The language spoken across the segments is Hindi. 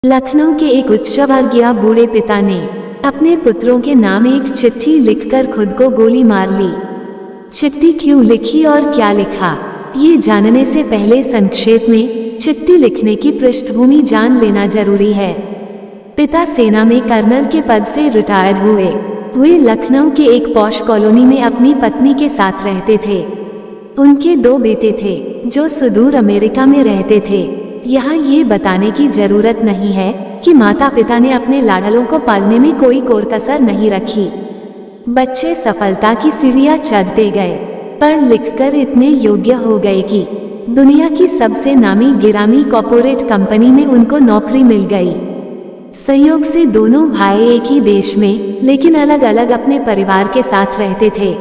लखनऊ के एक उच्चवर्गीय बूढ़े पिता ने अपने पुत्रों के नाम एक चिट्ठी लिखकर खुद को गोली मार ली। चिट्ठी क्यों लिखी और क्या लिखा, ये जानने से पहले संक्षेप में चिट्ठी लिखने की पृष्ठभूमि जान लेना जरूरी है। पिता सेना में कर्नल के पद से रिटायर्ड हुए। वे लखनऊ के एक पॉश कॉलोनी में अपनी पत्नी के साथ रहते थे। उनके 2 बेटे थे जो सुदूर अमेरिका में रहते थे। यहाँ ये बताने की जरूरत नहीं है कि माता पिता ने अपने लाडलों को पालने में कोई कोर कसर नहीं रखी। बच्चे सफलता की सीढ़ियां चढ़ते गए, पढ़ लिखकर इतने योग्य हो गए कि दुनिया की सबसे नामी गिरामी कॉर्पोरेट कंपनी में उनको नौकरी मिल गई। संयोग से दोनों भाई एक ही देश में लेकिन अलग अलग अपने परिवार के साथ रहते थे।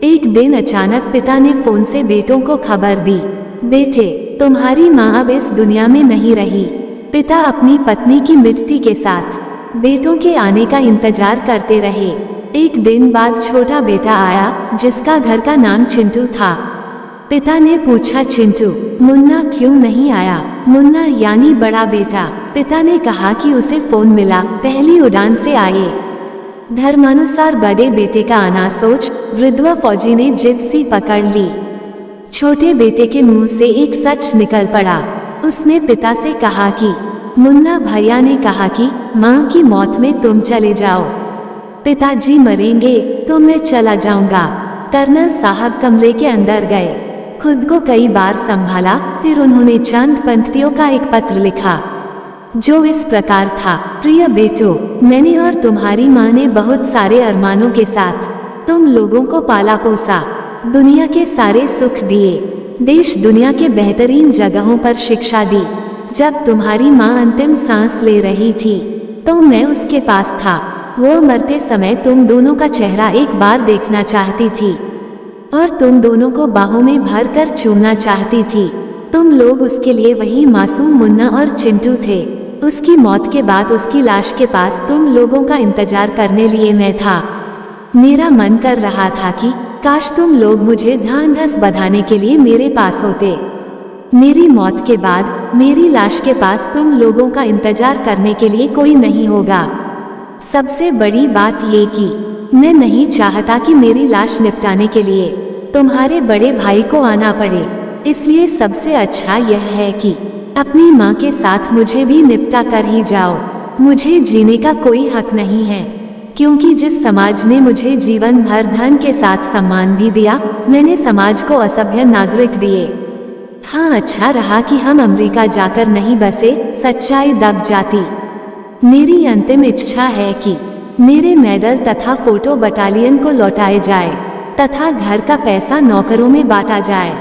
एक दिन अचानक पिता ने फोन से बेटों को खबर दी, बेटे तुम्हारी माँ अब इस दुनिया में नहीं रही। पिता अपनी पत्नी की मिट्टी के साथ बेटों के आने का इंतजार करते रहे। एक दिन बाद छोटा बेटा आया जिसका घर का नाम चिंटू था। पिता ने पूछा, चिंटू मुन्ना क्यों नहीं आया? मुन्ना यानी बड़ा बेटा। पिता ने कहा कि उसे फोन मिला, पहली उड़ान से आए। धर्मानुसार बड़े बेटे का आना सोच वृद्ध फौजी ने जिद सी पकड़ ली। छोटे बेटे के मुंह से एक सच निकल पड़ा। उसने पिता से कहा कि मुन्ना भैया ने कहा कि माँ की मौत में तुम चले जाओ। पिताजी मरेंगे तो मैं चला जाऊंगा। कर्नल साहब कमरे के अंदर गए, खुद को कई बार संभाला, फिर उन्होंने चंद पंक्तियों का एक पत्र लिखा जो इस प्रकार था, प्रिय बेटो, मैंने और तुम्हारी माँ ने बहुत सारे अरमानों के साथ तुम लोगों को पाला पोसा, दुनिया के सारे सुख दिए, देश दुनिया के बेहतरीन जगहों पर शिक्षा दी। जब तुम्हारी माँ अंतिम सांस ले रही थी तो मैं उसके पास था। वो मरते समय तुम दोनों का चेहरा एक बार देखना चाहती थी और तुम दोनों को बाहों में भर कर चूमना चाहती थी। तुम लोग उसके लिए वही मासूम मुन्ना और चिंटू थे। उसकी मौत के बाद उसकी लाश के पास तुम लोगों का इंतजार करने लिए मैं था। मेरा मन कर रहा था कि काश तुम लोग मुझे ढांढस बंधाने के लिए मेरे पास होते। मेरी मौत के बाद मेरी लाश के पास तुम लोगों का इंतजार करने के लिए कोई नहीं होगा। सबसे बड़ी बात ये कि मैं नहीं चाहता कि मेरी लाश निपटाने के लिए तुम्हारे बड़े भाई को आना पड़े। इसलिए सबसे अच्छा यह है कि अपनी माँ के साथ मुझे भी निपटा कर ही जाओ। मुझे जीने का कोई हक नहीं है, क्योंकि जिस समाज ने मुझे जीवन भर धन के साथ सम्मान भी दिया, मैंने समाज को असभ्य नागरिक दिए। हाँ, अच्छा रहा कि हम अमेरिका जाकर नहीं बसे, सच्चाई दब जाती। मेरी अंतिम इच्छा है कि मेरे मेडल तथा फोटो बटालियन को लौटाए जाए तथा घर का पैसा नौकरों में बांटा जाए।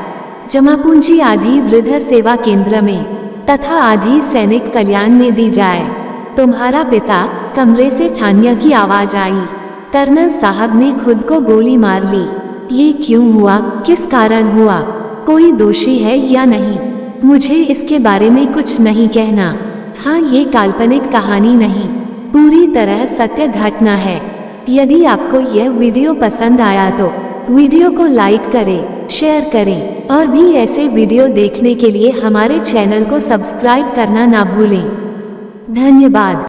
जमा पूंजी आधी वृद्ध सेवा केंद्र में तथा आधी सैनिक कल्याण में दी जाए। तुम्हारा पिता। कमरे से छानिया की आवाज आई। कर्नल साहब ने खुद को गोली मार ली। ये क्यों हुआ, किस कारण हुआ, कोई दोषी है या नहीं, मुझे इसके बारे में कुछ नहीं कहना। हाँ, ये काल्पनिक कहानी नहीं, पूरी तरह सत्य घटना है। यदि आपको यह वीडियो पसंद आया तो वीडियो को लाइक करें, शेयर करें और भी ऐसे वीडियो देखने के लिए हमारे चैनल को सब्सक्राइब करना ना भूलें। धन्यवाद।